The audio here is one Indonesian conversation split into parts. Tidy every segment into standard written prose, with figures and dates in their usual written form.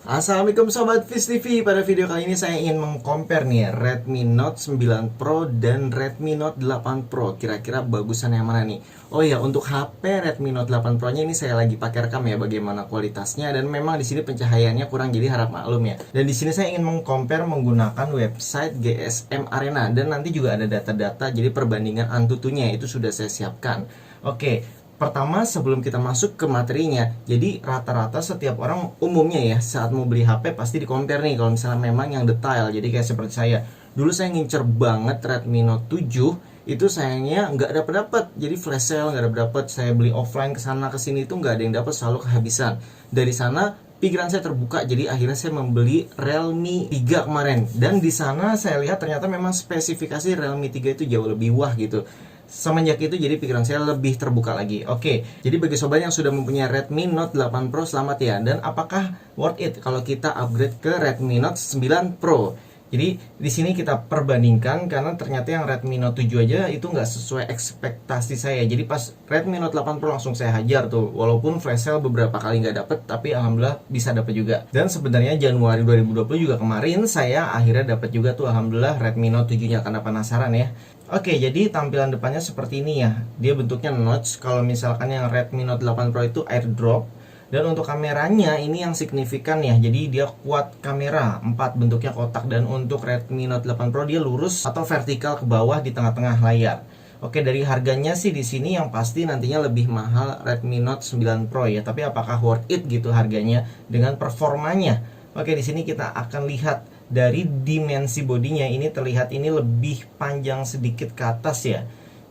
Assalamualaikum Sobat Viz TV. Pada video kali ini saya ingin mengcompare nih Redmi Note 9 Pro dan Redmi Note 8 Pro. Kira-kira bagusan yang mana nih? Oh ya, untuk HP Redmi Note 8 Pro nya ini saya lagi pakai rekam ya, bagaimana kualitasnya, dan memang di sini pencahayaannya kurang, jadi harap maklum ya. Dan di sini saya ingin mengcompare menggunakan website GSM Arena, dan nanti juga ada data-data, jadi perbandingan Antutunya itu sudah saya siapkan. Oke. Pertama, sebelum kita masuk ke materinya, jadi rata-rata setiap orang umumnya ya saat mau beli HP pasti di-compare nih kalau misalnya memang yang detail. Jadi kayak seperti saya, dulu saya ngincer banget Redmi Note 7, itu sayangnya nggak dapet. Jadi flash sale nggak dapet. Saya beli offline kesana kesini itu nggak ada yang dapet, selalu kehabisan. Dari sana pikiran saya terbuka, jadi akhirnya saya membeli Realme 3 kemarin. Dan di sana saya lihat ternyata memang spesifikasi Realme 3 itu jauh lebih wah gitu. Semenjak itu jadi pikiran saya lebih terbuka lagi. Oke, jadi bagi sobat yang sudah mempunyai Redmi Note 8 Pro, selamat ya. Dan apakah worth it kalau kita upgrade ke Redmi Note 9 Pro? Jadi di sini kita perbandingkan karena ternyata yang Redmi Note 7 aja itu nggak sesuai ekspektasi saya. Jadi pas Redmi Note 8 Pro langsung saya hajar tuh. Walaupun flash sale beberapa kali nggak dapet, tapi alhamdulillah bisa dapet juga. Dan sebenarnya Januari 2020 juga kemarin saya akhirnya dapet juga tuh alhamdulillah Redmi Note 7-nya karena penasaran ya. Oke, jadi tampilan depannya seperti ini ya. Dia bentuknya notch. Kalau misalkan yang Redmi Note 8 Pro itu airdrop. Dan untuk kameranya ini yang signifikan ya. Jadi dia kuat kamera 4, bentuknya kotak. Dan untuk Redmi Note 8 Pro dia lurus atau vertikal ke bawah di tengah-tengah layar. Oke, dari harganya sih di sini yang pasti nantinya lebih mahal Redmi Note 9 Pro ya. Tapi apakah worth it gitu harganya dengan performanya? Oke, di sini kita akan lihat dari dimensi bodinya. Ini terlihat ini lebih panjang sedikit ke atas ya.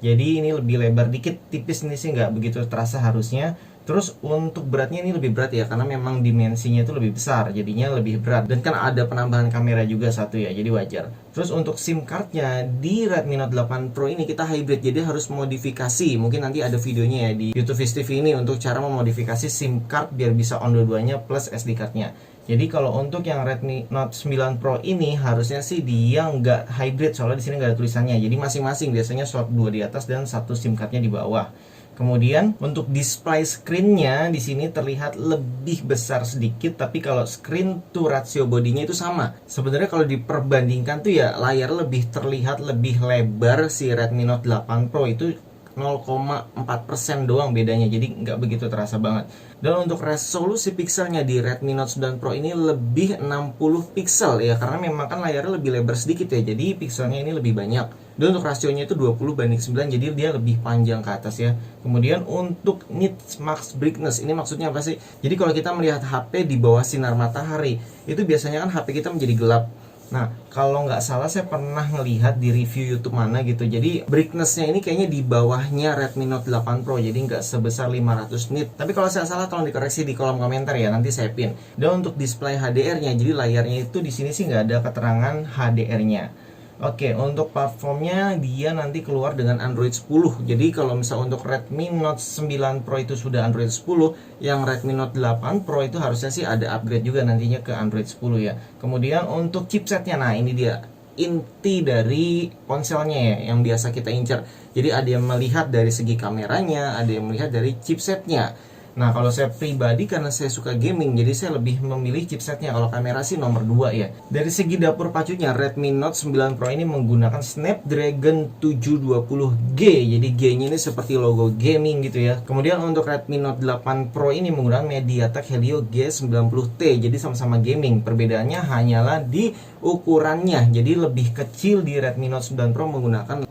Jadi ini lebih lebar dikit, tipis ini sih nggak begitu terasa harusnya. Terus untuk beratnya ini lebih berat ya, karena memang dimensinya itu lebih besar, jadinya lebih berat. Dan kan ada penambahan kamera juga satu ya, jadi wajar. Terus untuk SIM cardnya di Redmi Note 8 Pro ini kita hybrid, jadi harus modifikasi. Mungkin nanti ada videonya ya di YouTube Viz TV ini untuk cara memodifikasi SIM card biar bisa on dua-duanya plus SD cardnya. Jadi kalau untuk yang Redmi Note 9 Pro ini harusnya sih dia nggak hybrid, soalnya di sini nggak ada tulisannya. Jadi masing-masing biasanya slot 2 di atas dan satu SIM cardnya di bawah. Kemudian untuk display screen-nya di sini terlihat lebih besar sedikit, tapi kalau screen to ratio bodinya itu sama. Sebenarnya kalau diperbandingkan tuh ya layar lebih terlihat lebih lebar si Redmi Note 8 Pro itu 0,4% doang bedanya, jadi nggak begitu terasa banget. Dan untuk resolusi pixelnya di Redmi Note 9 Pro ini lebih 60 pixel ya, karena memang kan layarnya lebih lebar sedikit ya, jadi pixelnya ini lebih banyak. Dan untuk rasionya itu 20:9, jadi dia lebih panjang ke atas ya. Kemudian untuk nit max brightness, ini maksudnya apa sih? Jadi kalau kita melihat HP di bawah sinar matahari, itu biasanya kan HP kita menjadi gelap. Nah, kalau nggak salah saya pernah ngelihat di review YouTube mana gitu. Jadi brightness-nya ini kayaknya di bawahnya Redmi Note 8 Pro, jadi nggak sebesar 500 nit. Tapi kalau saya salah tolong dikoreksi di kolom komentar ya, nanti saya pin. Dan untuk display HDR-nya, jadi layarnya itu di sini sih nggak ada keterangan HDR-nya. Oke, untuk platformnya dia nanti keluar dengan Android 10. Jadi kalau misal untuk Redmi Note 9 Pro itu sudah Android 10, yang Redmi Note 8 Pro itu harusnya sih ada upgrade juga nantinya ke Android 10 ya. Kemudian untuk chipsetnya, nah ini dia inti dari ponselnya ya yang biasa kita incar. Jadi ada yang melihat dari segi kameranya, ada yang melihat dari chipsetnya. Nah, kalau saya pribadi karena saya suka gaming, jadi saya lebih memilih chipsetnya. Kalau kamera sih nomor 2 ya. Dari segi dapur pacunya, Redmi Note 9 Pro ini menggunakan Snapdragon 720G. Jadi G-nya ini seperti logo gaming gitu ya. Kemudian untuk Redmi Note 8 Pro ini menggunakan MediaTek Helio G90T. Jadi sama-sama gaming. Perbedaannya hanyalah di ukurannya. Jadi lebih kecil di Redmi Note 9 Pro menggunakan 8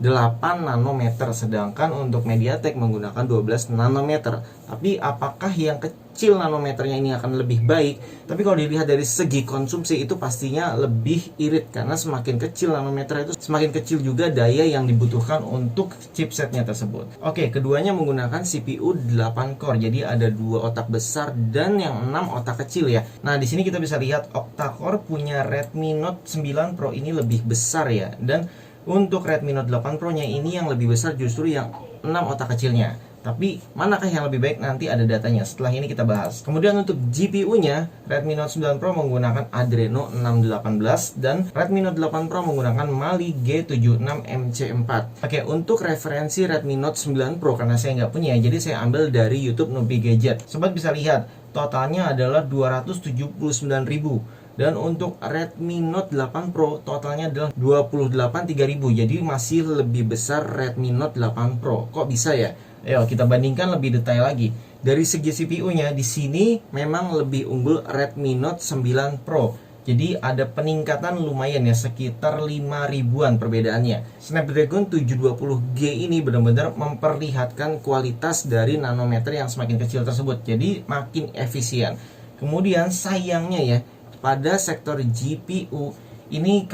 nanometer, sedangkan untuk MediaTek menggunakan 12 nanometer. Tapi apakah yang kecil nanometernya ini akan lebih baik? Tapi kalau dilihat dari segi konsumsi itu pastinya lebih irit, karena semakin kecil nanometer itu semakin kecil juga daya yang dibutuhkan untuk chipsetnya tersebut. Oke, keduanya menggunakan CPU 8 core. Jadi ada 2 otak besar dan yang 6 otak kecil ya. Nah, di sini kita bisa lihat octa-core punya Redmi Note 9 Pro ini lebih besar ya. Dan untuk Redmi Note 8 Pro nya ini yang lebih besar justru yang 6 otak kecilnya. Tapi manakah yang lebih baik, nanti ada datanya. Setelah ini kita bahas. Kemudian untuk GPU-nya, Redmi Note 9 Pro menggunakan Adreno 618 dan Redmi Note 8 Pro menggunakan Mali G76MC4. Oke, untuk referensi Redmi Note 9 Pro karena saya nggak punya, jadi saya ambil dari YouTube Nubi Gadget. Sobat bisa lihat, totalnya adalah 279.000. Dan untuk Redmi Note 8 Pro totalnya adalah 28.3000. Jadi masih lebih besar Redmi Note 8 Pro. Kok bisa ya? Ayo kita bandingkan lebih detail lagi. Dari segi CPU-nya di sini memang lebih unggul Redmi Note 9 Pro. Jadi ada peningkatan lumayan ya, sekitar 5.000-an perbedaannya. Snapdragon 720G ini benar-benar memperlihatkan kualitas dari nanometer yang semakin kecil tersebut. Jadi makin efisien. Kemudian sayangnya ya, pada sektor GPU ini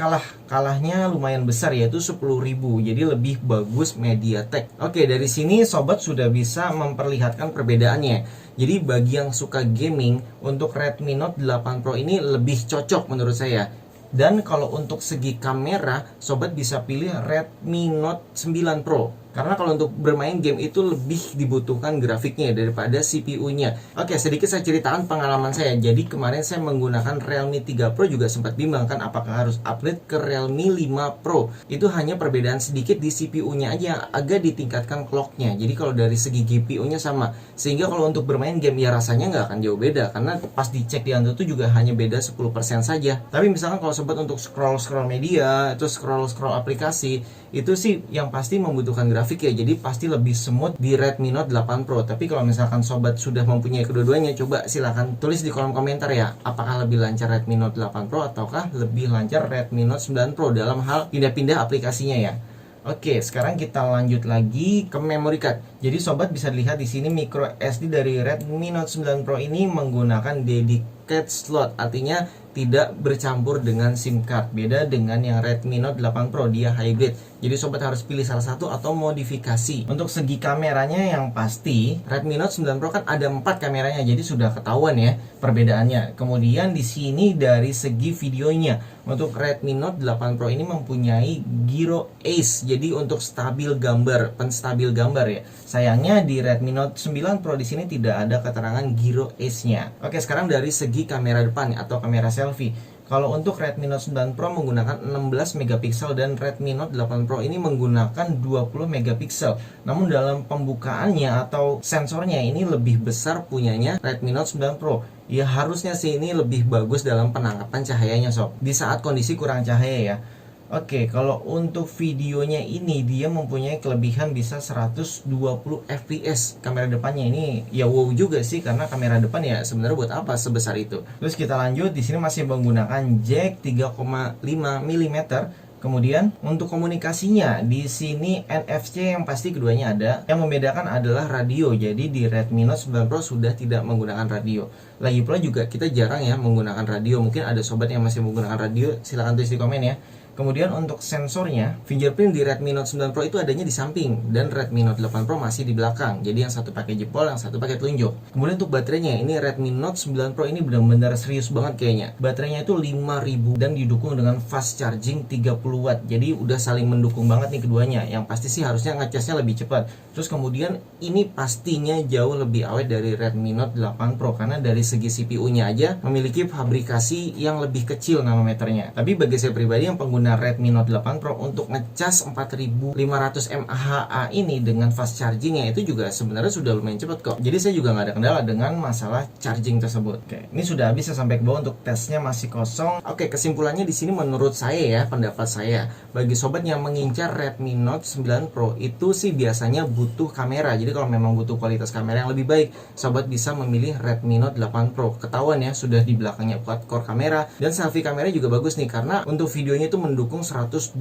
kalahnya lumayan besar, yaitu 10.000. Jadi lebih bagus MediaTek. Oke, dari sini sobat sudah bisa memperlihatkan perbedaannya. Jadi bagi yang suka gaming, untuk Redmi Note 8 Pro ini lebih cocok menurut saya. Dan kalau untuk segi kamera, sobat bisa pilih Redmi Note 9 Pro. Karena kalau untuk bermain game itu lebih dibutuhkan grafiknya daripada CPU-nya. Oke, sedikit saya ceritakan pengalaman saya. Jadi kemarin saya menggunakan Realme 3 Pro juga sempat bimbang kan apakah harus upgrade ke Realme 5 Pro. Itu hanya perbedaan sedikit di CPU-nya aja, agak ditingkatkan clock-nya. Jadi kalau dari segi GPU-nya sama. Sehingga kalau untuk bermain game ya rasanya nggak akan jauh beda. Karena pas dicek di Android itu juga hanya beda 10% saja. Tapi misalkan kalau sobat untuk scroll-scroll media, itu scroll-scroll aplikasi, itu sih yang pasti membutuhkan grafik ya, jadi pasti lebih smooth di Redmi Note 8 Pro. Tapi kalau misalkan sobat sudah mempunyai kedua-duanya, coba silahkan tulis di kolom komentar ya, apakah lebih lancar Redmi Note 8 Pro ataukah lebih lancar Redmi Note 9 Pro dalam hal pindah-pindah aplikasinya ya. Oke, sekarang kita lanjut lagi ke memory card. Jadi sobat bisa lihat di sini micro SD dari Redmi Note 9 Pro ini menggunakan dedicated slot, artinya tidak bercampur dengan SIM card. Beda dengan yang Redmi Note 8 Pro, dia hybrid. Jadi sobat harus pilih salah satu atau modifikasi. Untuk segi kameranya yang pasti Redmi Note 9 Pro kan ada 4 kameranya, jadi sudah ketahuan ya perbedaannya. Kemudian di sini dari segi videonya, untuk Redmi Note 8 Pro ini mempunyai Gyro Ace. Jadi untuk stabil gambar, penstabil gambar ya. Sayangnya di Redmi Note 9 Pro di sini tidak ada keterangan Gyro Ace-nya. Oke, sekarang dari segi kamera depan atau kamera selfie. Kalau untuk Redmi Note 9 Pro menggunakan 16 megapiksel dan Redmi Note 8 Pro ini menggunakan 20 megapiksel. Namun dalam pembukaannya atau sensornya ini lebih besar punyanya Redmi Note 9 Pro. Ya harusnya sih ini lebih bagus dalam penangkapan cahayanya sob, di saat kondisi kurang cahaya ya. Oke, kalau untuk videonya ini dia mempunyai kelebihan bisa 120 fps. Kamera depannya ini ya wow juga sih, karena kamera depan ya sebenarnya buat apa sebesar itu. Terus kita lanjut, di sini masih menggunakan jack 3,5 mm. Kemudian untuk komunikasinya di sini NFC yang pasti keduanya ada. Yang membedakan adalah radio. Jadi di Redmi Note 9 Pro sudah tidak menggunakan radio. Lagi pula juga kita jarang ya menggunakan radio. Mungkin ada sobat yang masih menggunakan radio, silahkan tulis di komen ya. Kemudian untuk sensornya, fingerprint di Redmi Note 9 Pro itu adanya di samping dan Redmi Note 8 Pro masih di belakang. Jadi yang satu pakai jempol, yang satu pakai telunjuk. Kemudian untuk baterainya, ini Redmi Note 9 Pro ini benar-benar serius banget kayaknya. Baterainya itu 5000 dan didukung dengan fast charging 30 watt. Jadi udah saling mendukung banget nih keduanya. Yang pasti sih harusnya ngecasnya lebih cepat. Terus kemudian ini pastinya jauh lebih awet dari Redmi Note 8 Pro karena dari segi CPU-nya aja memiliki fabrikasi yang lebih kecil nanometernya. Tapi bagi saya pribadi yang pengguna Redmi Note 8 Pro untuk ngecas 4500 mAh ini dengan fast chargingnya itu juga sebenarnya sudah lumayan cepat kok. Jadi saya juga nggak ada kendala dengan masalah charging tersebut. Oke, ini sudah habis, saya sampai ke bawah, untuk tesnya masih kosong. Oke, kesimpulannya di sini menurut saya ya, pendapat saya, bagi sobat yang mengincar Redmi Note 9 Pro itu sih biasanya butuh kamera. Jadi kalau memang butuh kualitas kamera yang lebih baik, sobat bisa memilih Redmi Note 8 Pro. Ketahuan ya, sudah di belakangnya quad-core kamera dan selfie kamera juga bagus nih, karena untuk videonya itu mendukung 120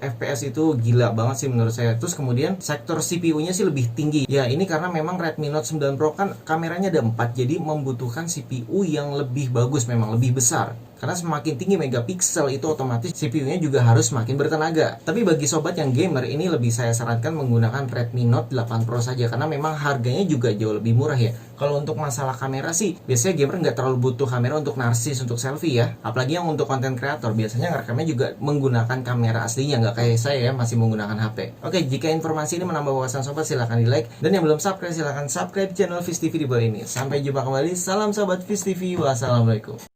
fps, itu gila banget sih menurut saya. Terus kemudian sektor CPU-nya sih lebih tinggi. Ya ini karena memang Redmi Note 9 Pro kan kameranya ada 4, jadi membutuhkan CPU yang lebih bagus, memang lebih besar. Karena semakin tinggi megapiksel itu otomatis CPU-nya juga harus semakin bertenaga. Tapi bagi sobat yang gamer ini lebih saya sarankan menggunakan Redmi Note 8 Pro saja, karena memang harganya juga jauh lebih murah ya. Kalau untuk masalah kamera sih, biasanya gamer nggak terlalu butuh kamera untuk narsis, untuk selfie ya. Apalagi yang untuk konten kreator, biasanya ngerekamnya juga menggunakan kamera aslinya, nggak kayak saya ya, masih menggunakan HP. Oke, jika informasi ini menambah wawasan sobat, silahkan di like. Dan yang belum subscribe, silahkan subscribe channel Viz TV di bawah ini. Sampai jumpa kembali, salam sobat Viz TV, wassalamualaikum.